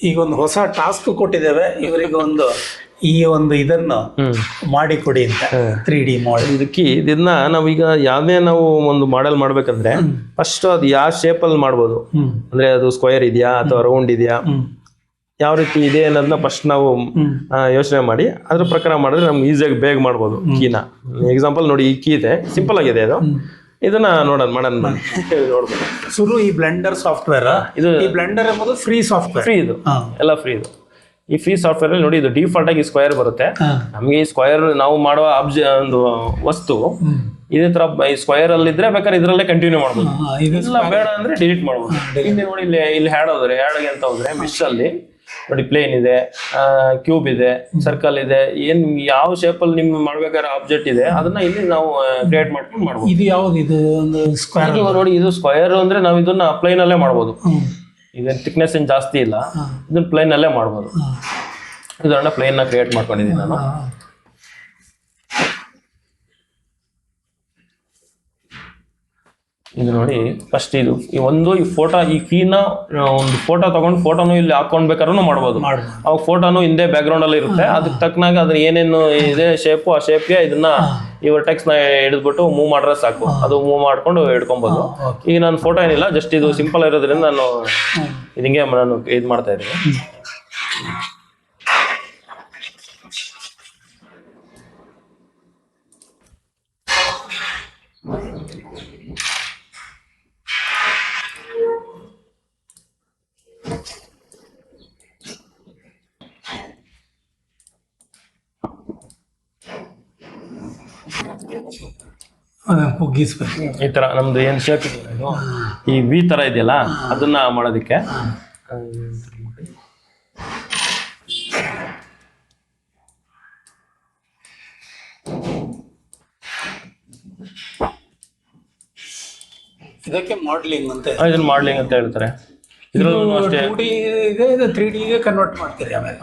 ಈಗ ಒಂದು ಹೊಸ ಟಾಸ್ಕ್ ಕೊಟ್ಟಿದ್ದೇವೆ ಇವರಿಗೆ, ಈ ಒಂದು ಇದನ್ನು ಮಾಡಿಕೊಡಿ ಅಂತ 3D ಮಾಡೆಲ್. ಇದನ್ನ ನಾವೀಗ ಯಾವ್ದೇ ನಾವು ಒಂದು ಮಾಡೆಲ್ ಮಾಡ್ಬೇಕಂದ್ರೆ ಫಸ್ಟ್ ಅದು ಯಾವ ಶೇಪ್ ಅಲ್ಲಿ ಮಾಡ್ಬೋದು, ಅಂದ್ರೆ ಅದು ಸ್ಕ್ವೇರ್ ಇದೆಯಾ ಅಥವಾ ರೌಂಡ್ ಇದೆಯಾ, ಯಾವ ರೀತಿ ಇದೆ ಅನ್ನೋದನ್ನ ಫಸ್ಟ್ ನಾವು ಯೋಚನೆ ಮಾಡಿ ಅದ್ರ ಪ್ರಕಾರ ಮಾಡಿದ್ರೆ ನಮ್ಗೆ ಈಸಿಯಾಗಿ ಬೇಗ ಮಾಡ್ಬೋದು. ಕೀನ ಎಕ್ಸಾಂಪಲ್ ನೋಡಿ, ಈ ಕೀ ಇದೆ, ಸಿಂಪಲ್ ಆಗಿದೆ ಅದು. ಇದನ್ನ ಮಾಡೋಣ ನೋಡ್ಬೋದು. ಶುರು ಈ ಬ್ಲೆಂಡರ್ ಸಾಫ್ಟ್ವೇರ್, ಇದು ಈ ಬ್ಲೆಂಡರ್ ಎಂಬುದು ಫ್ರೀ ಸಾಫ್ಟ್ವೇರ್, ಫ್ರೀ ಇದು ಎಲ್ಲ ಫ್ರೀ. ಇದು ಈ ಫ್ರೀ ಸಾಫ್ಟ್ವೇರ್ ಅಲ್ಲಿ ನೋಡಿ, ಇದು ಡಿಫಾಲ್ಟ್ ಆಗಿ ಸ್ಕ್ವೇರ್ ಬರುತ್ತೆ. ನಮಗೆ ಈ ಸ್ಕ್ವೇರ್ ನಾವು ಮಾಡುವ ಒಂದು ವಸ್ತು ಇದೇ ತರ ಈ ಸ್ಕ್ವೇರ್ ಅಲ್ಲಿ ಇದ್ರೆ ಬೇಕಾದ್ರೆ ಇದ್ರಲ್ಲೇ ಕಂಟಿನ್ಯೂ ಮಾಡ್ಬೋದು. ಇಲ್ಲ ಬೇಡ ಅಂದ್ರೆ ಡಿಲೀಟ್ ಮಾಡ್ಬೋದು. ಇಲ್ಲಿ ನೋಡಿ, ಇಲ್ಲಿ ಹ್ಯಾಡ್ ಅಂತ ಹೋದ್ರೆ ಮಿಶ್ ಅಲ್ಲಿ ನೋಡಿ ಪ್ಲೇನ್ ಇದೆ, ಕ್ಯೂಬ್ ಇದೆ, ಸರ್ಕಲ್ ಇದೆ, ಏನ್ ಯಾವ ಶೇಪ್ ಅಲ್ಲಿ ನಿಮ್ಗೆ ಮಾಡ್ಬೇಕಾದ್ರೆ ಆಬ್ಜೆಕ್ಟ್ ಇದೆ ಅದನ್ನ ಇಲ್ಲಿ ನಾವು ಕ್ರಿಯೇಟ್ ಮಾಡ್ಕೊಂಡು ಮಾಡ್ಬೋದು. ಇದು ಯಾವ್ದು? ಇದು ಒಂದು ಸ್ಕ್ವೇರ್ ನೋಡಿ, ಇದು ಸ್ಕ್ವೇರ್ ಅಂದ್ರೆ ನಾವು ಇದನ್ನ ಪ್ಲೇನ್ ಅಲ್ಲೇ ಮಾಡ್ಬೋದು. ಇದೇನು ಥಿಕ್ನೆಸ್ ಏನು ಜಾಸ್ತಿ ಇಲ್ಲ, ಇದನ್ನ ಪ್ಲೇನ್ ಅಲ್ಲೇ ಮಾಡ್ಬೋದು. ಇದನ್ನ ಪ್ಲೇನ್ ನ ಕ್ರಿಯೇಟ್ ಮಾಡ್ಕೊಂಡಿದ್ದೀನಿ ನಾನು. ಇದು ನೋಡಿ, ಫಸ್ಟ್ ಇದು ಈ ಫೋಟೋ, ಈ ಕೀನ ಒಂದು ಫೋಟೋ ತಗೊಂಡು ಫೋಟೋನು ಇಲ್ಲಿ ಹಾಕೊಂಡ್ ಬೇಕಾದ್ರೂ ಮಾಡ್ಬೋದು. ಅವಾಗ ಫೋಟೋನು ಹಿಂದೆ ಬ್ಯಾಕ್ ಗ್ರೌಂಡ್ ಅಲ್ಲಿ ಇರುತ್ತೆ, ಅದಕ್ಕೆ ತಕ್ಕನಾಗ ಅದ್ರ ಏನೇನು ಇದೆ ಶೇಪು, ಆ ಶೇಪ್ಗೆ ಇದನ್ನ ಈ ವರ್ಟೆಕ್ಸ್ ನ ಹಿಡಿದ್ಬಿಟ್ಟು ಮೂವ್ ಮಾಡ್ರೆ ಸಾಕು, ಅದು ಮೂವ್ ಮಾಡ್ಕೊಂಡು ಹಿಡ್ಕೊಬಹುದು. ಈಗ ನಾನು ಫೋಟೋ ಏನಿಲ್ಲ, ಜಸ್ಟ್ ಇದು ಸಿಂಪಲ್ ಇರೋದ್ರಿಂದ ನಾನು ಹಿಂಗೆ ನಾನು ಇದು ಮಾಡ್ತಾ ಇದ್ದೀನಿ. ಈ ತರ ನಮ್ದು ಏನ್ ಶೇಪ್ ಇದೆಯಲ್ಲ, ಈ ವಿ ತರ ಇದೆಯಲ್ಲ, ಅದನ್ನ ಮಾಡೋದಿಕ್ಕೆ ಇದಕ್ಕೆ ಮಾಡಲಿಂಗ್ ಅಂತ, ಇದನ್ನ ಮಾಡಲಿಂಗ್ ಅಂತ ಹೇಳ್ತಾರೆ. ಇದ್ರಲ್ಲೂ ಅಷ್ಟೇ 2D ಇದೆ, ಇದು 3D ಗೆ ಕನ್ವರ್ಟ್ ಮಾಡ್ತೀರಿ ಆಮೇಲೆ.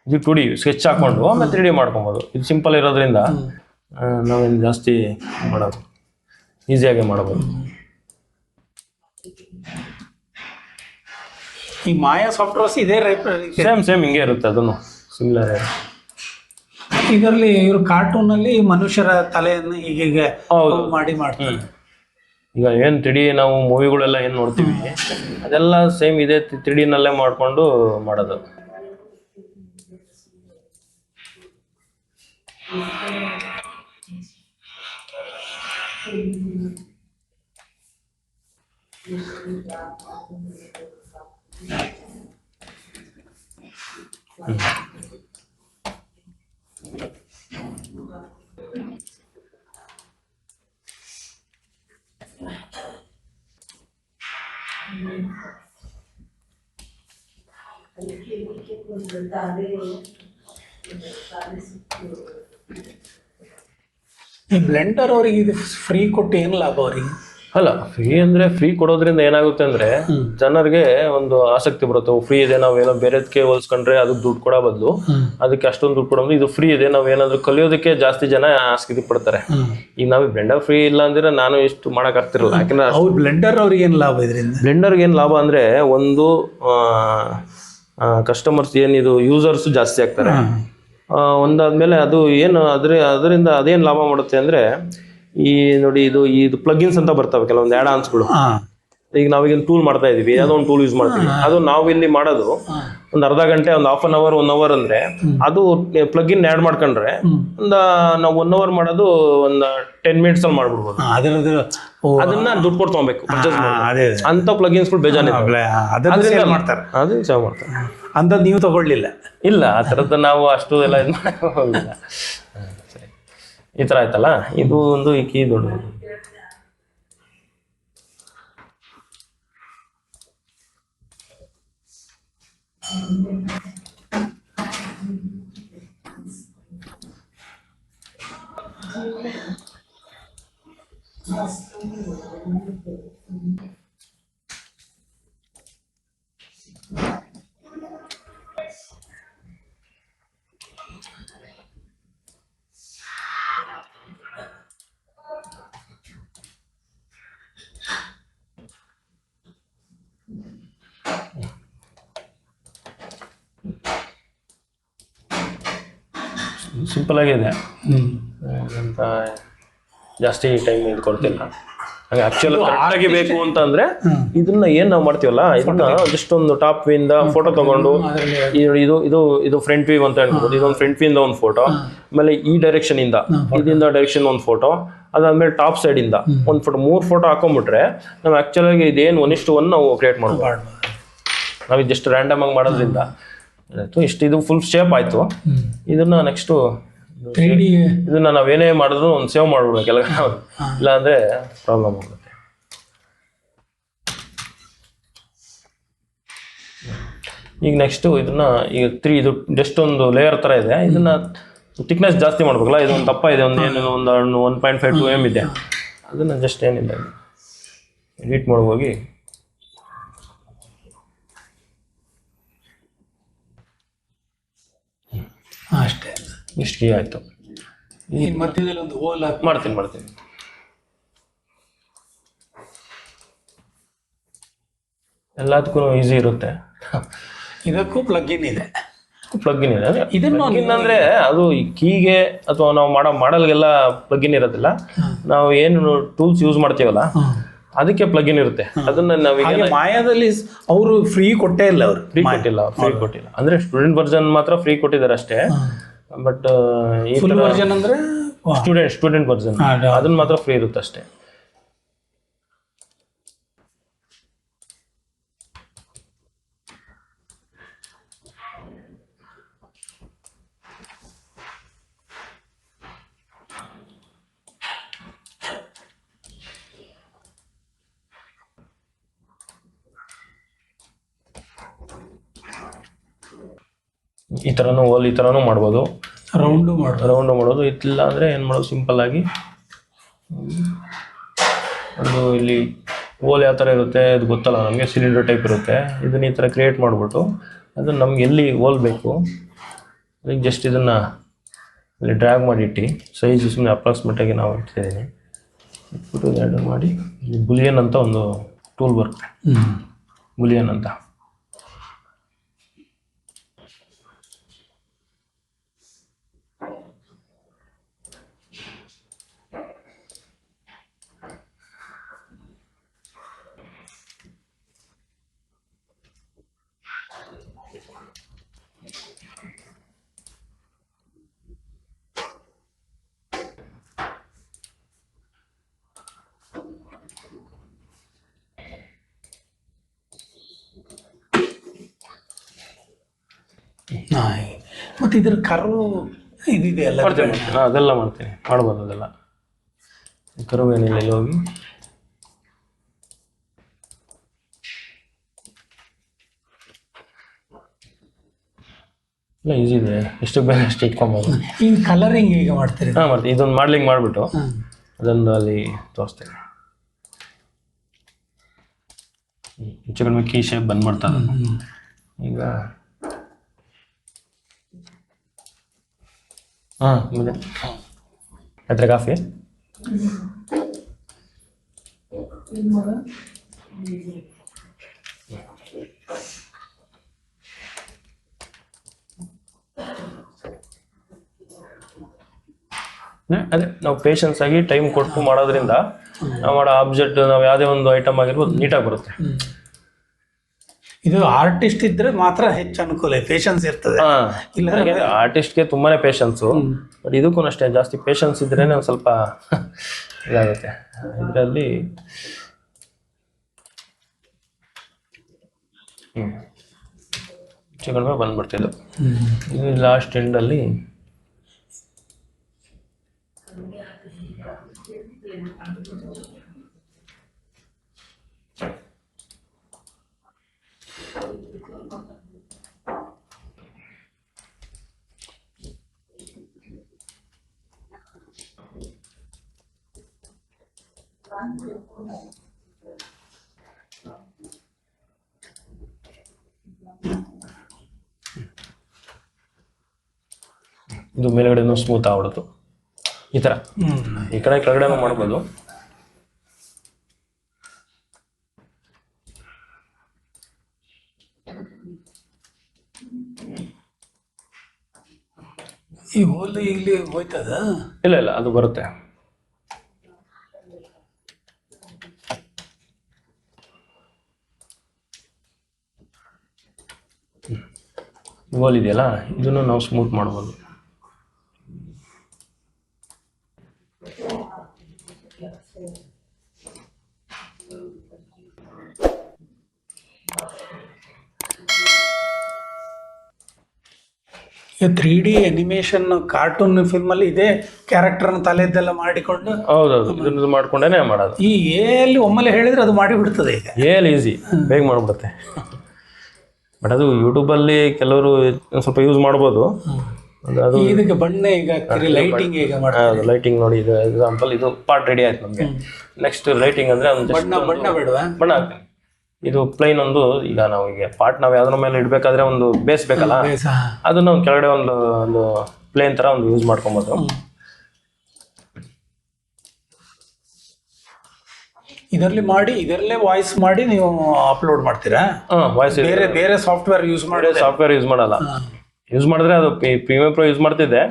ಇದು 2D ಸ್ಕೆಚ್ ಹಾಕೊಂಡು ಆಮೇಲೆ 3D ಮಾಡ್ಕೊಬೋದು. ಇದು ಸಿಂಪಲ್ ಇರೋದ್ರಿಂದ ನಾವೇನು ಜಾಸ್ತಿ ಮಾಡೋದು, ಈಸಿಯಾಗಿ ಮಾಡಬಹುದು. ಈ ಮಾಯಾ ಸಾಫ್ಟ್ವೇರ್ಸ್ ಇದೇ ಸೇಮ್ ಹಿಂಗೆ ಇರುತ್ತೆ, ಅದನ್ನು ಸಿಮಿಲರ್. ಇದರಲ್ಲಿ ಇವರು ಕಾರ್ಟೂನ್ ಅಲ್ಲಿ ಮನುಷ್ಯರ ತಲೆಯನ್ನು ಹೀಗೆ ಮಾಡಿ ಮಾಡ್ತಾರೆ. ಈಗ ಏನ್ 3D ನಾವು ಮೂವಿಗಳೆಲ್ಲ ಏನ್ ನೋಡ್ತೀವಿ ಅದೆಲ್ಲ ಸೇಮ್ ಇದೆ 3D ನಲ್ಲೇ ಮಾಡ್ಕೊಂಡು ಮಾಡೋದು. ಈ ಬ್ಲೆಂಡರ್ ಅವರಿಗೆ ಇದು ಫ್ರೀ ಕೊಟ್ಟು ಏನು ಲಾಭ ಅವರಿಗೆ? ಅಲ್ಲ, ಫ್ರೀ ಅಂದ್ರೆ ಫ್ರೀ ಕೊಡೋದ್ರಿಂದ ಏನಾಗುತ್ತೆ ಅಂದ್ರೆ ಜನರಿಗೆ ಒಂದು ಆಸಕ್ತಿ ಬರುತ್ತೆ. ಫ್ರೀ ಇದೆ, ನಾವೇನೋ ಬೇರೆದಕ್ಕೆ ಹೋಲ್ಸ್ಕೊಂಡ್ರೆ ಅದಕ್ಕೆ ದುಡ್ಡು ಕೊಡೋ ಬದಲು ಅದಕ್ಕೆ ಅಷ್ಟೊಂದು ದುಡ್ಡು ಕೊಡೋದು, ಇದು ಫ್ರೀ ಇದೆ, ನಾವೇನಾದ್ರೂ ಕಲಿಯೋದಕ್ಕೆ ಜಾಸ್ತಿ ಜನ ಆಸಕ್ತಿ ಪಡ್ತಾರೆ. ಈಗ ನಾವು ಬ್ಲೆಂಡರ್ ಫ್ರೀ ಇಲ್ಲ ಅಂದ್ರೆ ನಾನು ಇಷ್ಟು ಮಾಡಕ್ ಆಗ್ತಿರಲ್ಲ. ಯಾಕಂದ್ರೆ ಅವ್ರು ಬ್ಲೆಂಡರ್ ಅವ್ರಿಗೆ ಏನು ಲಾಭ ಇದರಿಂದ? ಬ್ಲೆಂಡರ್ಗೆ ಏನು ಲಾಭ ಅಂದ್ರೆ, ಒಂದು ಕಸ್ಟಮರ್ಸ್ ಏನಿದು ಯೂಸರ್ಸ್ ಜಾಸ್ತಿ ಆಗ್ತಾರೆ. ಒಂದಾದ್ಮೇಲೆ ಅದು ಏನು ಅದರಿಂದ ಅದೇನು ಲಾಭ ಮಾಡುತ್ತೆ ಅಂದ್ರೆ, ಈ ನೋಡಿ ಇದು ಪ್ಲಗಿನ್ಸ್ ಅಂತ ಬರ್ತವೆ ಕೆಲವೊಂದು ಆಡ್ ಆನ್ಸ್ಗಳು. ಈಗ ನಾವೀಗ ಟೂಲ್ ಮಾಡ್ತಾ ಇದೀವಿ, ಯಾವುದೋ ಒಂದು ಟೂಲ್ ಯೂಸ್ ಮಾಡ್ತೀವಿ, ಅದು ನಾವು ಇಲ್ಲಿ ಮಾಡೋದು ಒಂದು ಅರ್ಧ ಗಂಟೆ, ಒಂದು ಹಾಫ್ ಅನ್ ಅವರ್, 1 ಅವರ್ ಅಂದ್ರೆ ಅದು ಪ್ಲಗಿನ್ ಆಡ್ ಮಾಡ್ಕೊಂಡ್ರೆ ನಾವು 1 ಅವರ್ ಮಾಡೋದು ಒಂದು 10 ಮಿನಿಟ್ಸ್ ಅಲ್ಲಿ ಮಾಡ್ಬಿಡ್ಬೋದು. ಅದನ್ನ ದುಡ್ಡು ಕೊಟ್ಟು ತಗೋಬೇಕು, ಅಂತ ಪ್ಲಗಿನ್ಸ್ಗಳು ಬೇಜಾನಿದೆ, ಮಾಡ್ತಾರೆ, ಅದು ಸೇವ್ ಮಾಡ್ತಾರೆ. ಅಂತ ನೀವು ತಗೊಳ್ಳಿಲ್ಲ? ಇಲ್ಲ, ಆ ಥರದ್ದು ನಾವು ಅಷ್ಟು ಎಲ್ಲ ಇದು ಮಾಡೋಲ್ಲ. ಸರಿ, ಈ ಥರ ಆಯ್ತಲ್ಲ, ಇದು ಒಂದು ಈ ಕೀ ದೊಡ್ಡದು. ಸಿಂಪಲ್ ಆಗಿದೆ ಹ್ಮ್ ಅಂತ ಜಾಸ್ತಿ ಟೈಮ್ ಇದು ಕೊಡ್ತಿಲ್ಲ. ಹಾಗೆ ಆಕ್ಚುಲಿ ಆಗಿ ಬೇಕು ಅಂತಂದ್ರೆ ಇದನ್ನ ಏನ್ ನಾವು ಮಾಡ್ತೀವಲ್ಲ, ಇದನ್ನ ಜಸ್ಟ್ ಒಂದು ಟಾಪ್ ವ್ಯೂ ಇಂದ ಫೋಟೋ ತಗೊಂಡು ಇದು ಇದು ಇದು ಫ್ರಂಟ್ ವ್ಯೂ ಅಂತ ಹೇಳ್ಬೋದು. ಇದೊಂದು ಫ್ರಂಟ್ ವ್ಯೂ ಇಂದ ಒಂದು ಫೋಟೋ, ಆಮೇಲೆ ಈ ಡೈರೆಕ್ಷನ್ ಇಂದ ಇದರಿಂದ ಡೈರೆಕ್ಷನ್ ಒಂದು ಫೋಟೋ, ಅದಾದ್ಮೇಲೆ ಟಾಪ್ ಸೈಡ್ ಇಂದ ಒಂದು ಫೋಟೋ, 3 ಫೋಟೋ ಹಾಕೊಂಡ್ಬಿಟ್ರೆ ನಾವು ಆಕ್ಚುಲ್ ಆಗಿ ಇದೇನು 1:1 ನಾವು ಕ್ರಿಯೇಟ್ ಮಾಡ್ಬೋದು. ನಾವು ಜಸ್ಟ್ ರ್ಯಾಂಡಮ್ ಆಗಿ ಮಾಡೋದ್ರಿಂದ ಆಯ್ತು. ಇಷ್ಟು ಇದು ಫುಲ್ ಶೇಪ್ ಆಯ್ತು. ಇದನ್ನ ನೆಕ್ಸ್ಟು 3D ಇದನ್ನ ನಾವೇನೇ ಮಾಡಿದ್ರು ಒಂದು ಸೇವ್ ಮಾಡ್ಬಿಡ್ಬೇಕು ಎಲ್ಲ, ಇಲ್ಲ ಅಂದ್ರೆ ಪ್ರಾಬ್ಲಮ್ ಆಗುತ್ತೆ. ಈಗ ನೆಕ್ಸ್ಟ್ ಇದನ್ನ ಈಗ 3 ಇದು ಜಸ್ಟ್ ಒಂದು ಲೇಯರ್ ತರ ಇದೆ. ಇದನ್ನ ಥಿಕ್ನೆಸ್ ಜಾಸ್ತಿ ಮಾಡ್ಬೇಕಲ್ಲ, ಇದೊಂದು ದಪ್ಪ ಇದೆ, ಒಂದು 1.5 to 2 mm ಇದೆ. ಅದನ್ನ ಜಸ್ಟ್ ಏನಿಲ್ಲ ಎಡಿಟ್ ಮಾಡೋಗಿ ಅಷ್ಟೇ. ಇಷ್ಟು ಕೀ ಆಯ್ತು. ಈ ಮಧ್ಯದಲ್ಲಿ ಒಂದು ಹೋಲ್ ಮಾಡ್ತೀನಿ. ಎಲ್ಲದಕ್ಕೂ ಈಸಿ ಇರುತ್ತೆ. ಇದಕ್ಕೂ ಪ್ಲಗ್ಇನ್ ಇದೆ. ಪ್ಲಗ್ಇನ್ ಇದೆ. ಇದನ್ನು ಅಂದ್ರೆ ಅದು ಈ ಕೀಗೆ ಅಥವಾ ನಾವು ಮಾಡೋ ಮಾಡಲ್ಗೆಲ್ಲ ಪ್ಲಗ್ಇನ್ ಇರೋದಿಲ್ಲ. ನಾವು ಏನು ಟೂಲ್ಸ್ ಯೂಸ್ ಮಾಡ್ತೀವಲ್ಲ ಅದಕ್ಕೆ ಪ್ಲಗ್ಇನ್ ಇರುತ್ತೆ. ಅದನ್ನ ನಾವೀಗ ಮಾಯಾದಲ್ಲಿ ಅವರು ಫ್ರೀ ಕೊಟ್ಟೇ ಇಲ್ಲ. ಅವರು ಫ್ರೀ ಕೊಟ್ಟಿಲ್ಲ ಅಂದ್ರೆ ಸ್ಟೂಡೆಂಟ್ ವರ್ಜನ್ ಮಾತ್ರ ಫ್ರೀ ಕೊಟ್ಟಿದ್ದಾರೆ ಅಷ್ಟೇ. ಬಟ್ ಈ ಫುಲ್ ವರ್ಜನ್ ಅಂದ್ರೆ ಸ್ಟೂಡೆಂಟ್ ವರ್ಜನ್ ಅದನ್ನ ಮಾತ್ರ ಫ್ರೀ ಇರುತ್ತೆ ಅಷ್ಟೇ. ಈ ಥರನೂ ಮಾಡ್ಬೋದು. ರೌಂಡು ಮಾಡೋದು. ಇಲ್ಲ ಅಂದರೆ ಏನು ಮಾಡೋದು, ಸಿಂಪಲ್ ಆಗಿ ಒಂದು ಇಲ್ಲಿ ಹೋಲ್ ಯಾವ ಥರ ಇರುತ್ತೆ ಅದು ಗೊತ್ತಲ್ಲ ನಮಗೆ, ಸಿಲಿಂಡರ್ ಟೈಪ್ ಇರುತ್ತೆ. ಇದನ್ನ ಈ ಥರ ಕ್ರಿಯೇಟ್ ಮಾಡಿಬಿಟ್ಟು ಅದನ್ನು ನಮ್ಗೆ ಎಲ್ಲಿ ಹೋಲ್ ಬೇಕು ಅದಕ್ಕೆ ಜಸ್ಟ್ ಇದನ್ನು ಇಲ್ಲಿ ಡ್ರ್ಯಾಗ್ ಮಾಡಿಟ್ಟು ಸೈಜ್ ಸುಮ್ಮನೆ ಅಪ್ರಾಕ್ಸಿಮೇಟಾಗಿ ನಾವು ಇಟ್ಟಿದ್ದೀನಿ. ಇಟ್ಬಿಟ್ಟು ಎರಡು ಮಾಡಿ ಬುಲಿಯನ್ ಅಂತ ಒಂದು ಟೂಲ್ ಬರುತ್ತೆ, ಬುಲಿಯನ್ ಅಂತ. ಮತ್ತೆ ಇದ್ರ ಕರ್ವ್ ಇದಿದೆ ಅಲ್ಲ, ಅದೆಲ್ಲ ಮಾಡ್ಬೋದು. ಅದೆಲ್ಲ ಕರ್ವ್ ಏನಿಲ್ಲ, ಇಲ್ಲಿ ಹೋಗಿ ಇಲ್ಲ ಈಸಿ ಇದೆ, ಎಷ್ಟು ಬೇಗ ಅಷ್ಟು ಇಟ್ಕೊಬೋದು. ಈ ಕಲರಿಂಗ್ ಈಗ ಮಾಡ್ತೀರಿ? ಮಾಡ್ತೀನಿ. ಇದೊಂದು ಮಾಡ್ಲಿಂಗ್ ಮಾಡಿಬಿಟ್ಟು ಅದೊಂದು ಅಲ್ಲಿ ತೋರಿಸ್ತೇನೆ. ಹೆಚ್ಚು ಕಡಿಮೆ ಕೀ ಶೇಪ್ ಬಂದ್ ಮಾಡ್ತಾರೆ. ಈಗ ಆಯ್ತು ಕಾಫಿ. ಅದೇ ನಾವು ಪೇಷನ್ಸ್ ಆಗಿ ಟೈಮ್ ಕೊಟ್ಟು ಮಾಡೋದ್ರಿಂದ ನಾವು ಮಾಡೋ ಆಬ್ಜೆಕ್ಟ್ ನಾವು ಯಾವುದೇ ಒಂದು ಐಟಮ್ ಆಗಿರ್ಬೋದು ನೀಟಾಗಿ ಬರುತ್ತೆ. ಇದು ಆರ್ಟಿಸ್ಟ್ ಇದ್ರೆ ಮಾತ್ರ ಹೆಚ್ಚು ಅನುಕೂಲ, ಪೇಷನ್ಸ್ ಇರ್ತದೆ. ಇಲ್ಲ ಆರ್ಟಿಸ್ಟ್ಗೆ ತುಂಬಾನೇ ಪೇಷನ್ಸು, ಬಟ್ ಇದಕ್ಕೂ ಅಷ್ಟೇ ಜಾಸ್ತಿ ಪೇಷನ್ಸ್ ಇದ್ರೇನೆ ಒಂದು ಸ್ವಲ್ಪ ಇದಾಗುತ್ತೆ. ಇದರಲ್ಲಿ ಚಿಕನ್ ಬಂದ್ಬಿಡ್ತಿದ್ದು. ಇದು ಲಾಸ್ಟ್ ಎಂಡಲ್ಲಿ ಇದು ಮೇಲ್ಗಡೆನೂ ಸ್ಮೂತ್ ಆಗ್ಬಿಡುತ್ತೆ ಈ ಥರ. ಈ ಕಡೆ ಕೆಳಗಡೆನೂ ಮಾಡ್ಬೋದು. ಈ ಹೋಲ್ ಇಲ್ಲಿ ಹೋಯ್ತದ? ಇಲ್ಲ ಇಲ್ಲ, ಅದು ಬರುತ್ತೆ. ಹೋಲ್ ಇದೆಯಲ್ಲ, ಇದನ್ನು ನಾವು ಸ್ಮೂತ್ ಮಾಡ್ಬೋದು. ಈಗ 3D ಅನಿಮೇಷನ್ ಕಾರ್ಟೂನ್ ಫಿಲ್ಮಲ್ಲಿ ಇದೇ ಕ್ಯಾರೆಕ್ಟರ್ನ ತಲೆದ್ದೆಲ್ಲ ಮಾಡಿಕೊಂಡು ಹೌದೌದು, ಇದನ್ನು ಮಾಡ್ಕೊಂಡೇ ಮಾಡೋದು. ಈ ಎಲ್ಲಿ ಒಮ್ಮೆಲೆ ಹೇಳಿದ್ರೆ ಅದು ಮಾಡಿ ಬಿಡ್ತದೆ. ಈಗ ಏಲ್ ಈಸಿ, ಬೇಗ ಮಾಡಿಬಿಡುತ್ತೆ. ಬಟ್ ಅದು ಯೂಟ್ಯೂಬಲ್ಲಿ ಕೆಲವರು ಸ್ವಲ್ಪ ಯೂಸ್ ಮಾಡ್ಬೋದು. ಅದು ಇದಕ್ಕೆ ಬಣ್ಣ ಈಗ ಲೈಟಿಂಗ್ ಈಗ ಮಾಡ್ತಾರೆ. ಲೈಟಿಂಗ್ ನೋಡಿ, ಇದು ಎಕ್ಸಾಂಪಲ್, ಇದು ಪಾರ್ಟ್ ರೆಡಿ ಆಯ್ತು ನಮಗೆ. ನೆಕ್ಸ್ಟ್ ಲೈಟಿಂಗ್ ಅಂದರೆ ಬಣ್ಣ ಬೇಡವಾ? ಬಣ್ಣ ಹಾಕ್ತೀನಿ. ಇದು ಪ್ಲೈನ್ ಒಂದು, ಈಗ ನಾವು ಈಗ ಪಾರ್ಟ್ ನಾವು ಯಾವ್ದ್ರ ಮೇಲೆ ಇಡಬೇಕಾದ್ರೆ ಒಂದು ಬೇಸ್ ಬೇಕಲ್ಲ, ಅದನ್ನ ಒಂದು ಕೆಳಗಡೆ ಒಂದು ಪ್ಲೇನ್ ಥರ ಒಂದು ಯೂಸ್ ಮಾಡ್ಕೊಬೋದು. ಇದರಲ್ಲೇ ವಾಯ್ಸ್ ಮಾಡಿ ನೀವು ಅಪ್ಲೋಡ್ ಮಾಡ್ತೀರಾ? ವಾಯ್ಸ್ ಬೇರೆ ಸಾಫ್ಟ್ವೇರ್ ಯೂಸ್ ಮಾಡಿ? ಸಾಫ್ಟ್ವೇರ್ ಯೂಸ್ ಮಾಡಲ್ಲ. ಯೂಸ್ ಮಾಡಿದ್ರೆ ಅದು ಪ್ರೀಮಿಯರ್ ಪ್ರೋ ಯೂಸ್ ಮಾಡ್ತಿದ್ದೆ,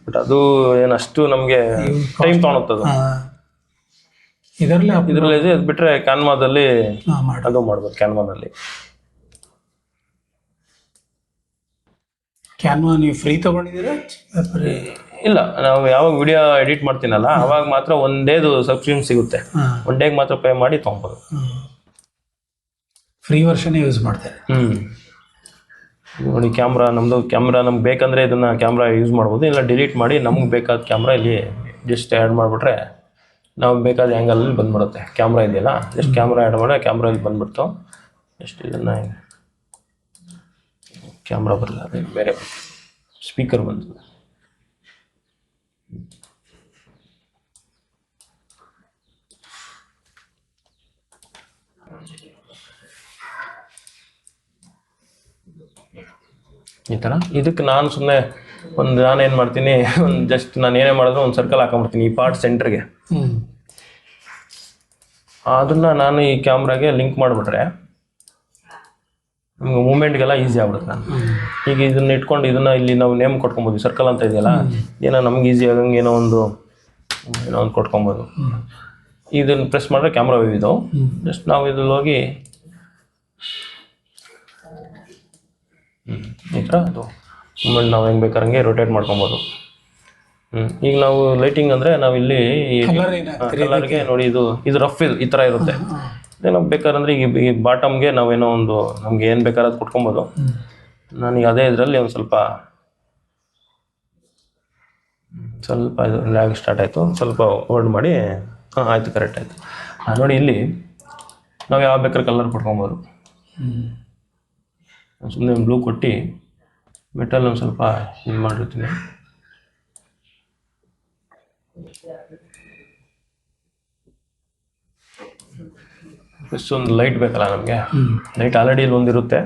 ಬಟ್ ಅದು ಏನಷ್ಟು ನಮಗೆ ಟೈಮ್ ತೊಗೊಳುತ್ತದು. ಇದರಲ್ಲಿ ಅದು ಬಿಟ್ಟರೆ ಕ್ಯಾನ್ವಾದಲ್ಲಿ ಅದು ಮಾಡ್ಬೋದು. ಕ್ಯಾನ್ವಾದಲ್ಲಿ ಕ್ಯಾನ್ವಾ ನೀವು ಫ್ರೀ ತಗೊಂಡಿದ್ದೀರಾ? ಇಲ್ಲ, ನಾವು ಯಾವಾಗ ವಿಡಿಯೋ ಎಡಿಟ್ ಮಾಡ್ತೀನಲ್ಲ ಅವಾಗ ಮಾತ್ರ ಒಂದೇದು ಸಬ್ಸ್ಕ್ರಿಪ್ಷನ್ ಸಿಗುತ್ತೆ. ಒನ್ ಡೇಗೆ ಮಾತ್ರ ಪೇ ಮಾಡಿ ತೊಗೊಬೋದು. ಫ್ರೀ ವರ್ಷನೇ ಯೂಸ್ ಮಾಡ್ತಾರೆ. ನೋಡಿ, ಕ್ಯಾಮ್ರಾ ನಮ್ಗೆ ಬೇಕಂದರೆ ಇದನ್ನು ಕ್ಯಾಮ್ರಾ ಯೂಸ್ ಮಾಡ್ಬೋದು. ಇಲ್ಲ ಡಿಲೀಟ್ ಮಾಡಿ ನಮ್ಗೆ ಬೇಕಾದ ಕ್ಯಾಮ್ರಾ ಇಲ್ಲಿ ಜಸ್ಟ್ ಆ್ಯಡ್ ಮಾಡಿಬಿಟ್ರೆ ನಾವು ಬೇಕಾದ ಆ್ಯಂಗಲಲ್ಲಿ ಬಂದ್ಬಿಡುತ್ತೆ. ಕ್ಯಾಮ್ರಾ ಇದೆಯಲ್ಲ, ಜಸ್ಟ್ ಕ್ಯಾಮ್ರಾ ಆ್ಯಡ್ ಮಾಡಿ ಕ್ಯಾಮ್ರಾ ಇಲ್ಲಿ ಬಂದ್ಬಿಡ್ತು. ಜಸ್ಟ್ ಇದನ್ನು ಕ್ಯಾಮ್ರಾ ಬರಲ್ಲ, ಅದೇ ಬೇರೆ ಸ್ಪೀಕರ್ ಬಂತು. ಈ ಥರ ಇದಕ್ಕೆ ನಾನು ಸುಮ್ಮನೆ ನಾನೇನು ಮಾಡ್ತೀನಿ, ಜಸ್ಟ್ ನಾನು ಏನೇ ಮಾಡಿದ್ರು ಒಂದು ಸರ್ಕಲ್ ಹಾಕೊಂಡ್ಬಿಡ್ತೀನಿ ಈ ಪಾರ್ಟ್ ಸೆಂಟ್ರಿಗೆ. ಅದನ್ನು ನಾನು ಈ ಕ್ಯಾಮ್ರಾಗೆ ಲಿಂಕ್ ಮಾಡಿಬಿಟ್ರೆ ನಮ್ಗೆ ಮೂಮೆಂಟ್ಗೆಲ್ಲ ಈಸಿ ಆಗ್ಬಿಡುತ್ತೆ. ನಾನು ಈಗ ಇದನ್ನ ಇಟ್ಕೊಂಡು ಇಲ್ಲಿ ನಾವು ನೇಮ್ ಕೊಟ್ಕೊಬೋದು. ಸರ್ಕಲ್ ಅಂತ ಇದೆಯಲ್ಲ, ಏನೋ ನಮ್ಗೆ ಈಸಿ ಆಗಂಗೆ ಏನೋ ಒಂದು ಕೊಟ್ಕೊಬೋದು. ಇದನ್ನು ಪ್ರೆಸ್ ಮಾಡಿದ್ರೆ ಕ್ಯಾಮ್ರಾ ಇದು ಜಸ್ಟ್ ನಾವು ಇದ್ರಲ್ಲಿ ಹೋಗಿ ಈ ಥರ ಅದು ಮೂಮೆಂಟ್ ನಾವು ಹೆಂಗೆ ಬೇಕಾರಂಗೆ ರೊಟೇಟ್ ಮಾಡ್ಕೊಬೋದು. ಈಗ ನಾವು ಲೈಟಿಂಗ್ ಅಂದರೆ ನಾವು ಇಲ್ಲಿ ಕಲರ್ಗೆ ನೋಡಿ, ಇದು ರಫ್ ಈ ಥರ ಇರುತ್ತೆ. ನಾವು ಬೇಕಾರಂದ್ರೆ ಈ ಬಾಟಮ್ಗೆ ನಾವೇನೋ ಒಂದು ನಮ್ಗೆ ಏನು ಬೇಕಾದ್ರೆ ಅದು ಕೊಟ್ಕೊಬೋದು. ನನಗೆ ಅದೇ ಇದರಲ್ಲಿ ಒಂದು ಸ್ವಲ್ಪ ಇದು ಲ್ಯಾಗ್ ಸ್ಟಾರ್ಟ್ ಆಯಿತು. ಸ್ವಲ್ಪ ಹೋಲ್ಡ್ ಮಾಡಿ, ಆಯಿತು, ಕರೆಕ್ಟ್ ಆಯಿತು. ನೋಡಿ, ಇಲ್ಲಿ ನಾವು ಯಾವ ಬೇಕಾದ್ರೆ ಕಲರ್ ಕೊಟ್ಕೊಬೋದು. ಸುಮ್ಮನೆ ಒಂದು ಬ್ಲೂ ಕೊಟ್ಟು ಮೆಟಲ್ ಒಂದು ಸ್ವಲ್ಪ ಇದು ಮಾಡಿರ್ತೀನಿ. ಪ್ಲಸ್ ಒಂದು ಲೈಟ್ ಬೇಕಲ್ಲ ನಮಗೆ. ಲೈಟ್ ಆಲ್ರೆಡಿ ಇಲ್ಲಿ ಒಂದಿರುತ್ತೆ,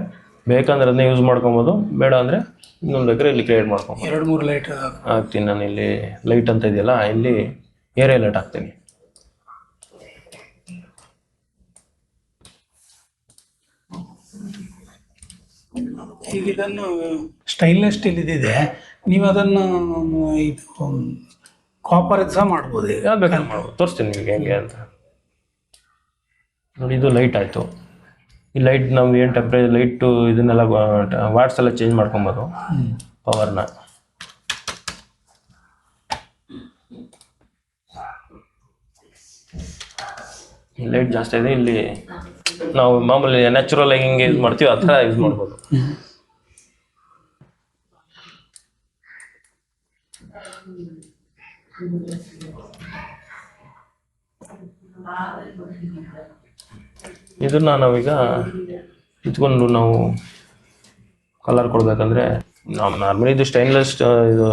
ಬೇಕಂದ್ರೆ ಅದನ್ನೇ ಯೂಸ್ ಮಾಡ್ಕೊಬೋದು. ಬೇಡ ಅಂದರೆ ಇನ್ನೊಂದು ಬೇಕಾದ್ರೆ ಇಲ್ಲಿ ಕ್ರಿಯೇಟ್ ಮಾಡ್ಕೊಬೋದು. 2-3 ಲೈಟ್ ಹಾಕ್ತೀನಿ ನಾನು. ಇಲ್ಲಿ ಲೈಟ್ ಅಂತ ಇದೆಯಲ್ಲ, ಇಲ್ಲಿ ಏರಿಯಾ ಲೈಟ್ ಹಾಕ್ತೀನಿ. ಈಗ ಇದನ್ನು ಸ್ಟೈನ್ಲೆಸ್ ಸ್ಟೀಲ್ ಇದಿದೆ, ನೀವು ಅದನ್ನು ಇದು ಕಾಪರ್ ಸಹ ಮಾಡ್ಬೋದು. ಯಾವ್ದು ಬೇಕಾದ್ರೆ ಮಾಡ್ಬೋದು, ತೋರಿಸ್ತೀನಿ ನಿಮಗೆ ಹೆಂಗೆ ಅಂತ. ನೋಡಿ, ಇದು ಲೈಟ್ ಆಯಿತು. ಈ ಲೈಟ್ ನಾವು ಏನು ಟೆಂಪ್ರೇಚರ್ ಲೈಟು ಇದನ್ನೆಲ್ಲ ವಾಟ್ಸ್ ಎಲ್ಲ ಚೇಂಜ್ ಮಾಡ್ಕೊಬೋದು ಪವರ್ನ. ಲೈಟ್ ಜಾಸ್ತಿ ಇದೆ, ಇಲ್ಲಿ ನಾವು ಮಾಮೂಲಿ ನ್ಯಾಚುರಲ್ ಆಗಿ ಹಿಂಗೆ ಯೂಸ್ ಮಾಡ್ತೀವಿ ಆ ಥರ ಯೂಸ್ ಮಾಡ್ಬೋದು. ಇದನ್ನು ನಾವೀಗ ಇಟ್ಕೊಂಡು ನಾವು ಕಲರ್ ಕೊಡಬೇಕಂದ್ರೆ ನಾರ್ಮಲಿ ಇದು ಸ್ಟೈನ್ಲೆಸ್ ಇದು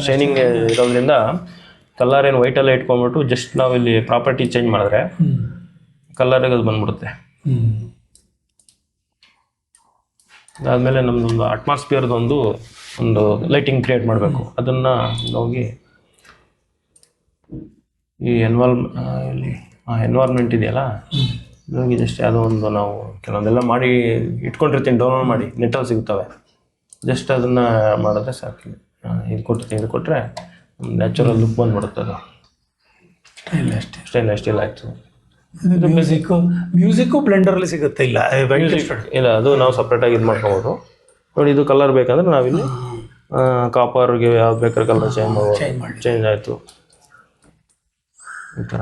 ಶೈನಿಂಗ್ ಇರೋದ್ರಿಂದ ಕಲರ್ ಏನು ವೈಟೆಲ್ಲ ಇಟ್ಕೊಂಡ್ಬಿಟ್ಟು ಜಸ್ಟ್ ನಾವು ಇಲ್ಲಿ ಪ್ರಾಪರ್ಟಿ ಚೇಂಜ್ ಮಾಡಿದ್ರೆ ಕಲರಿಗೆ ಅದು ಬಂದ್ಬಿಡುತ್ತೆ. ಅದಾದಮೇಲೆ ನಮ್ಮದೊಂದು ಅಟ್ಮಾಸ್ಫಿಯರ್ದೊಂದು ಲೈಟಿಂಗ್ ಕ್ರಿಯೇಟ್ ಮಾಡಬೇಕು. ಅದನ್ನು ಹೋಗಿ ಈ ಎನ್ವೈರ್ಮೆಂಟ್ ಇದೆಯಲ್ಲ, ಹೋಗಿ ಜಸ್ಟ್ ಯಾವುದೋ ಒಂದು ನಾವು ಕೆಲವೊಂದೆಲ್ಲ ಮಾಡಿ ಇಟ್ಕೊಂಡಿರ್ತೀನಿ, ಡೌನ್ಲೋಡ್ ಮಾಡಿ ನೆಟ್ಟಲ್ಲಿ ಸಿಗ್ತವೆ. ಜಸ್ಟ್ ಅದನ್ನು ಮಾಡಿದ್ರೆ ಸಾಕು. ಇದು ಕೊಟ್ಟರೆ ನ್ಯಾಚುರಲ್ ಲುಕ್ ಬಂದ್ಬಿಡುತ್ತೆ ಅದು. ಸ್ಟೈನ್ಲೆಸ್ ಸ್ಟೀಲ್ ಆಯಿತು. ಮ್ಯೂಸಿಕ್ಕು ಬ್ಲೆಂಡರಲ್ಲಿ ಸಿಗುತ್ತೆ. ಇಲ್ಲ ಇಲ್ಲ, ಅದು ನಾವು ಸಪ್ರೇಟಾಗಿ ಇದು ಮಾಡ್ಕೊಬೋದು. ನೋಡಿ, ಇದು ಕಲರ್ ಬೇಕಂದ್ರೆ ನಾವಿಲ್ಲಿ ಕಾಪರ್ಗೆ ಯಾವ್ದು ಬೇಕಾದ್ರೆ ಕಲರ್ ಚೇಂಜ್ ಆಯಿತು. ಈ ಥರ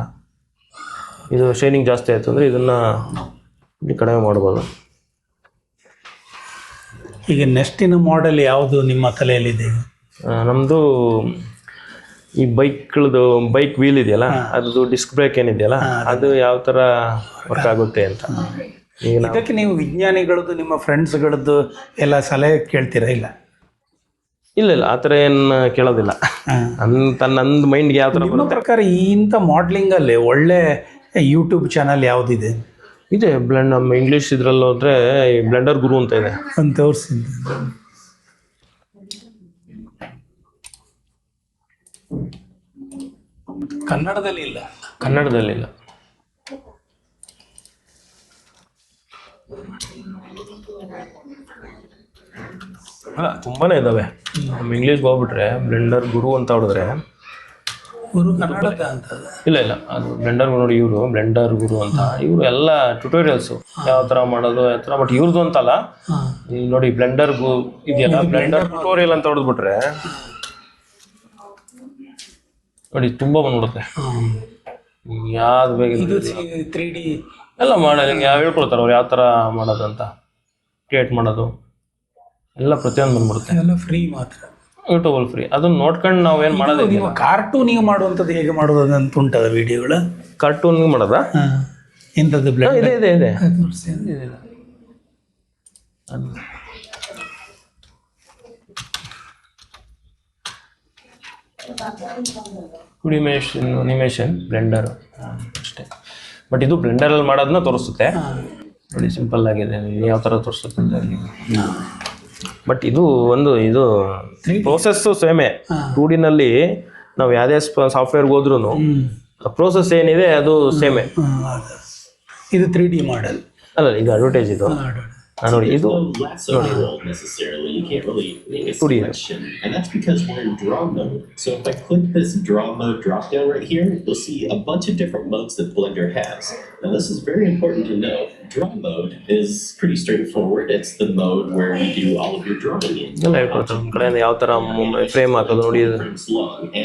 ಇದು ಶೈನಿಂಗ್ ಜಾಸ್ತಿ ಆಯಿತು ಅಂದರೆ ಇದನ್ನು ಇಲ್ಲಿ ಕಡಿಮೆ ಮಾಡ್ಬೋದು. ಈಗ ನೆಕ್ಸ್ಟಿನ ಮಾಡೆಲ್ ಯಾವುದು ನಿಮ್ಮ ತಲೆಯಲ್ಲಿದೆ? ನಮ್ಮದು ಈ ಬೈಕ್ ವೀಲ್ ಇದೆಯಲ್ಲ, ಅದು ಡಿಸ್ಕ್ ಬ್ರೇಕ್ ಏನಿದೆಯಲ್ಲ, ಅದು ಯಾವ ಥರ ವರ್ಕ್ ಆಗುತ್ತೆ ಅಂತ. ಈಗ ಇದಕ್ಕೆ ನೀವು ವಿಜ್ಞಾನಿಗಳದ್ದು, ನಿಮ್ಮ ಫ್ರೆಂಡ್ಸ್ಗಳದ್ದು ಎಲ್ಲ ಸಲಹೆ ಕೇಳ್ತೀರಾ? ಇಲ್ಲ ಇಲ್ಲ, ಆ ಥರ ಏನು ಕೇಳೋದಿಲ್ಲ. ನಂದು ಮೈಂಡ್ಗೆ ಯಾವ ಥರ ನಿಮ್ಮ ಪ್ರಕಾರ ಇಂಥ ಮಾಡಲಿಂಗಲ್ಲಿ ಒಳ್ಳೆ ಯೂಟ್ಯೂಬ್ ಚಾನಲ್ ಯಾವುದಿದೆ? ಇದೆ ನಮ್ಮ ಇಂಗ್ಲೀಷ್ ಇದರಲ್ಲಿ ಹೋದರೆ ಬ್ಲೆಂಡರ್ ಗುರು ಅಂತ ಇದೆ ಅಂತ ತೋರಿಸಿ. ಕನ್ನಡದಲ್ಲಿ ಇಲ್ಲ. ಅಲ್ಲ, ತುಂಬಾನೇ ಇದ್ದಾವೆ. ನಮ್ಮ ಇಂಗ್ಲೀಷ್ಗೆ ಹೋಗ್ಬಿಟ್ರೆ ಬ್ಲೆಂಡರ್ ಗುರು ಅಂತ ಹೊಡೆದ್ರೆ ಕನ್ನಡದ ಅಂತ ಇಲ್ಲ, ಅದು ಬ್ಲೆಂಡರ್ ನೋಡಿ, ಇವರು ಬ್ಲೆಂಡರ್ ಗುರು ಅಂತ, ಇವರು ಎಲ್ಲ ಟ್ಯುಟೋರಿಯಲ್ಸು ಯಾವ ಥರ ಮಾಡೋದು ಯಾವ ಥರ. ಬಟ್ ಇವ್ರದ್ದು ಅಂತಲ್ಲ, ಈಗ ನೋಡಿ ಬ್ಲೆಂಡರ್ ಇದೆಯಲ್ಲ, ಬ್ಲೆಂಡರ್ ಟ್ಯುಟೋರಿಯಲ್ ಅಂತ ಹೊಡೆದ್ಬಿಟ್ರೆ ನೋಡಿ ತುಂಬ ಬಂದ್ಬಿಡುತ್ತೆ. ಯಾವ್ದು ಬೇಗ 3D ಎಲ್ಲ ಮಾಡೋದು ಯಾವ ಹೇಳ್ಕೊಡ್ತಾರೆ ಅವ್ರು ಯಾವ ಥರ ಮಾಡೋದು ಅಂತ, ಕ್ರಿಯೇಟ್ ಮಾಡೋದು ಎಲ್ಲ ಪ್ರತಿಯೊಂದು ಬಂದ್ಬಿಡುತ್ತೆ. ಎಲ್ಲ ಫ್ರೀ ಮಾತ್ರ, ಯೂಟ್ಯೂಬಲ್ಲಿ ಫ್ರೀ. ಅದನ್ನ ನೋಡ್ಕೊಂಡು ನಾವು ಏನು ಮಾಡೋದು. ನೀವು ಕಾರ್ಟೂನಿಗೆ ಮಾಡುವಂಥದ್ದು ಹೇಗೆ ಮಾಡೋದು ಅಂತ ಉಂಟದ ವಿಡಿಯೋಗಳು? ಕಾರ್ಟೂನ್ಗೆ ಮಾಡೋದಾ? ಇಂಥದ್ದು ಇದೆ. ಅನಿಮೇಷನ್ ಬ್ಲೆಂಡರ್ ಅಷ್ಟೇ. ಬಟ್ ಇದು ಬ್ಲೆಂಡರಲ್ಲಿ ಮಾಡೋದನ್ನ ತೋರಿಸುತ್ತೆ ನೋಡಿ, ಸಿಂಪಲ್ ಆಗಿದೆ ಯಾವ ಥರ ತೋರಿಸುತ್ತೆ ಅಂತ. ಬಟ್ ಇದು ಪ್ರೋಸೆಸ್ಸು ಸೇಮೇ. 2Dನಲ್ಲಿ ನಾವು ಯಾವುದೇ ಸಾಫ್ಟ್ವೇರ್ಗೆ ಹೋದ್ರೂ ಪ್ರೋಸೆಸ್ ಏನಿದೆ ಅದು ಸೇಮೇ. ಇದು 3D ಮಾಡೆಲ್ ಅಲ್ಲ, ಈಗ ಅಡ್ವರ್ಟೈಸ್ ಇದು ನೋಡಿ, ಇದು ನೋಡಿ, necessarily you can't really make a selection, and that's because we're in draw mode. So if I click this draw mode drop down right here, you'll see a bunch of different modes that Blender has. Now this is very important to know. Draw mode is pretty straightforward. It's the mode where you do all of your drawing in. ಎಲ್ಲ ಹೇಳ್ಕೊಡ್ತಾರೆ ಒಂದು ಕಡೆಯಿಂದ ಯಾವ ಥರ frame ಹಾಕೋದು ನೋಡಿ.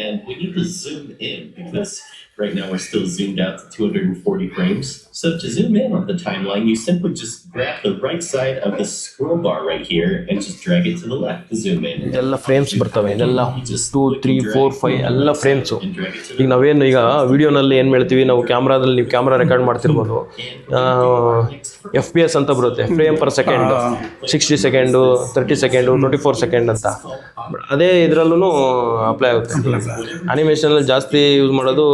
And we need to zoom in because right now we're still zoomed out to 240 frames. So to zoom in on the timeline, you simply just grab the right side of the scroll bar right here and just drag it to the left to zoom in. ಇದೆಲ್ಲ frames ಬರ್ತವೆ, ಇದೆಲ್ಲ 2, 3, 4, 5 ಎಲ್ಲ frames. ಈಗ ನಾವೇನು ಈಗ ವಿಡಿಯೋನಲ್ಲಿ ಏನು ಹೇಳ್ತೀವಿ ನಾವು, ಕ್ಯಾಮ್ರಾದಲ್ಲಿ ನೀವು ಕ್ಯಾಮ್ರಾ ರೆಕಾರ್ಡ್ ಮಾಡ್ತಿರ್ಬೋದು, FPS ಅಂತ ಬರುತ್ತೆ, frame per second, 60 second, 30 second, 24 second ಅಂತ. ಅದೇ ಇದರಲ್ಲೂ ಅಪ್ಲೈ ಆಗುತ್ತೆ. ಅನಿಮೇಷನಲ್ಲಿ ಜಾಸ್ತಿ ಯೂಸ್ ಮಾಡೋದು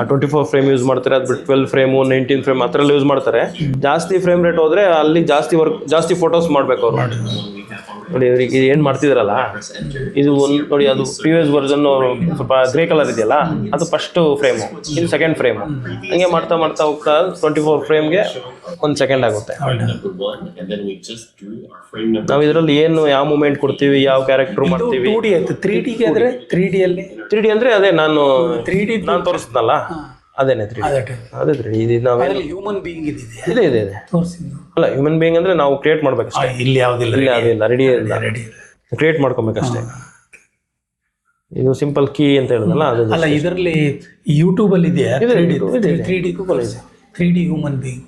24 ಫ್ರೇಮ್ ಯೂಸ್ ಮಾಡ್ತಾರೆ. ಅದು ಬಿಟ್ಟು 12 ಫ್ರೇಮು, 19 ಫ್ರೇಮ್ ಆ ಥರ ಎಲ್ಲ ಯೂಸ್ ಮಾಡ್ತಾರೆ. ಜಾಸ್ತಿ ಫ್ರೇಮ್ ರೇಟ್ ಹೋದರೆ ಅಲ್ಲಿ ಜಾಸ್ತಿ ಫೋಟೋಸ್ ಮಾಡಬೇಕು ಅವರು. ನೋಡಿ ಇವ್ರಿಗೆ ಏನು ಮಾಡ್ತಿದ್ರಲ್ಲ, ಇದು ನೋಡಿ, ಅದು ಪ್ರೀವಿಯಸ್ ವರ್ಜನ್ ಸ್ವಲ್ಪ ಗ್ರೇ ಕಲರ್ ಇದೆಯಲ್ಲ, ಅದು ಫಸ್ಟು ಫ್ರೇಮು, ಇದು ಸೆಕೆಂಡ್ ಫ್ರೇಮು. ಹಂಗೆ ಮಾಡ್ತಾ ಹೋಗ್ತಾ 24 ಫ್ರೇಮ್ಗೆ 1 ಸೆಕೆಂಡ್ ಆಗುತ್ತೆ. ನಾವು ಇದರಲ್ಲಿ ಏನು ಯಾವ ಮೂಮೆಂಟ್ ಕೊಡ್ತೀವಿ, ಯಾವ ಕ್ಯಾರೆಕ್ಟರ್ ಮಾಡ್ತೀವಿ. 2D ಆಯ್ತು. 3Dಗೆ ಅಂದರೆ 3D ಅಂದರೆ ಅದೇ ನಾನು 3D ನಾನು ತೋರಿಸ್ದಲ್ಲ, ಅದೇನೆ 3D. ಅದೇ 3D. ಇದು ನಾವೇನು ಹ್ಯೂಮನ್ ಬೀಯಿಂಗ್ ಇದೆ ತೋರಿಸಿ. ಅಲ್ಲ, ಹ್ಯೂಮನ್ ಬೀಯಿಂಗ್ ಅಂದರೆ ನಾವು ಕ್ರಿಯೇಟ್ ಮಾಡ್ಬೇಕಷ್ಟೇ. ಇಲ್ಲಿ ಯಾವುದಿಲ್ಲ, ರೆಡಿ ಕ್ರಿಯೇಟ್ ಮಾಡ್ಕೊಬೇಕಷ್ಟೇ. ಇದು ಸಿಂಪಲ್ ಕೀ ಅಂತ ಹೇಳಿದ್ನಲ್ಲ, ಅದು ಅಲ್ಲ. ಇದರಲ್ಲಿ ಯೂಟ್ಯೂಬಲ್ಲಿ ಇದೆಯಾ 3D ಹ್ಯೂಮನ್ ಬೀಯಿಂಗ್?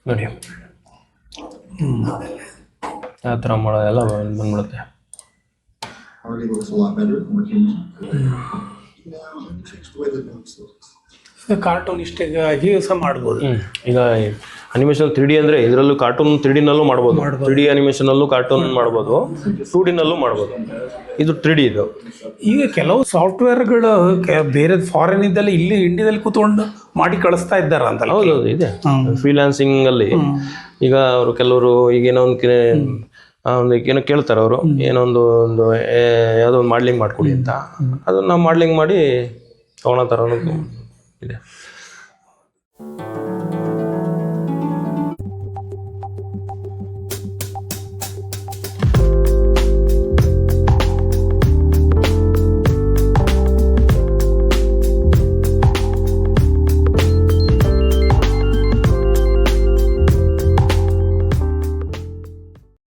ನೋಡಿ ಆ ಥರ ಮಾಡೋದೆಲ್ಲ ಬಂದ್ಬಿಡುತ್ತೆ. ಕಾರ್ಟೂನಿಸ್ಟಿಗಾಗಿ ಸಹ ಮಾಡ್ಬೋದು. ಈಗ ಅನಿಮೇಷನ್ 3D ಅಂದರೆ ಇದರಲ್ಲೂ ಕಾರ್ಟೂನ್ 3Dನಲ್ಲೂ ಮಾಡ್ಬೋದು. 3D ಅನಿಮೇಷನಲ್ಲೂ ಕಾರ್ಟೂನ್ ಮಾಡ್ಬೋದು, 2Dನಲ್ಲೂ ಮಾಡ್ಬೋದು. ಇದು 3D ಇದು. ಈಗ ಕೆಲವು ಸಾಫ್ಟ್ವೇರ್ಗಳು ಬೇರೆ ಫಾರಿನ್ ಇದ್ದಲ್ಲಿ ಇಲ್ಲಿ ಇಂಡಿಯಾದಲ್ಲಿ ಕೂತ್ಕೊಂಡು ಮಾಡಿ ಕಳಿಸ್ತಾ ಇದ್ದಾರ ಅಂತಲ್ಲ. ಹೌದೌದು ಇದೆ. ಫ್ರೀಲಾನ್ಸಿಂಗಲ್ಲಿ ಈಗ ಅವರು ಕೆಲವರು ಈಗ ಏನೋ ಒಂದು ಏನೋ ಕೇಳ್ತಾರೆ ಅವರು, ಏನೋ ಒಂದು ಯಾವುದೋ ಒಂದು ಮಾಡ್ಲಿಂಗ್ ಮಾಡಿಕೊಡಿ ಅಂತ, ಅದನ್ನು ನಾವು ಮಾಡ್ಲಿಂಗ್ ಮಾಡಿ ತೊಗೊಳೋ ಥರ ಇದೆ.